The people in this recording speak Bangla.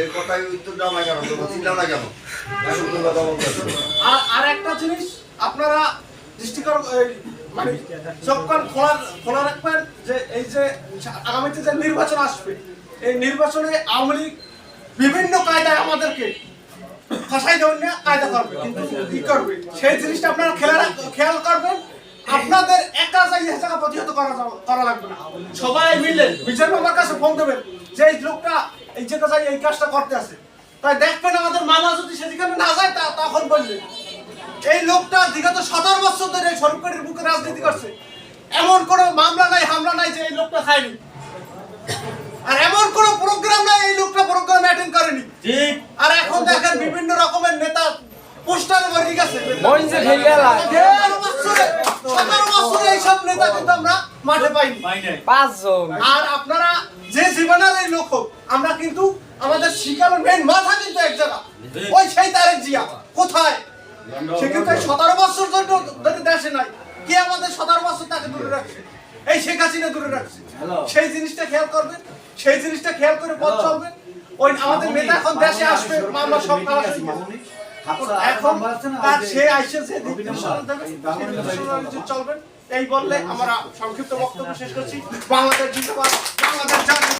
এই কথাই উত্তর দাও না কেন, তোমরা চিল্লাও না কেন? আর একটা জিনিস আপনারা দৃষ্টিকর মানে চোখ কান খোলা রাখবেন যে এই যে আগামীতে যে নির্বাচন আসবে, এই নির্বাচনে আওয়ামী লীগ বিভিন্ন কায়দায় আমাদেরকে ফাঁসাই দেওয়ার নিয়ে কায়দা করবে, কিন্তু কি করবে সেই জিনিসটা আপনারা খেয়াল করবেন। আপনাদের একা যাই জায়গা প্রতিহত করা লাগবে না, সবাই মিলে বিচার বাবার কাছে ফোন দেবেন যে এই লোকটা এই জায়গা যাই এই কাজটা করতে আছে, তাই দেখবেন আমাদের মামা যদি সেখানে না যায় তখন বললেন এই লোকটা বিগত 17 বছর ধরে এই সরকারের বুকে রাজনীতি করছে, এমন কোনো মামলা নাই হামলা নাই যে এই লোকটা খায়নি, আর এমন কোনো প্রোগ্রাম নাই এই লোকটা প্রোগ্রাম অ্যাটেন্ড করেনি। ঠিক। আর এখন দেখেন বিভিন্ন রকমের নেতা পোস্টারে ভরে গেছে, মঞ্চে খেলে গেল 17 বছরে এই সব নেতা কিন্তু আমরা মাঠে পাইনি, 5 জন। আর আপনারা যে জীবনের এই লোক হোক, আমরা কিন্তু আমাদের শিকারের মেইন মাথা কিন্তু এক জায়গা, ওই সেই তারেক জিয়া কোথায়, সে কিন্তু 17 বছর ধরে দেশে নাই, কে আমাদের 17 বছর তাকে দূরে রাখছে, এই শেখ হাসিনা দূরে রাখছে, সেই জিনিসটা খেয়াল করবেন, সেই জিনিসটা খেয়াল করে পথ চলবেন। ওই আমাদের নেতা এখন দেশে আসবে, আমরা সব কাজ এখন তার সে আইসে যে চলবেন, এই বললে আমরা সংক্ষিপ্ত বক্তব্য শেষ করছি। বাংলাদেশ জিন্দাবাদ, বাংলাদেশ।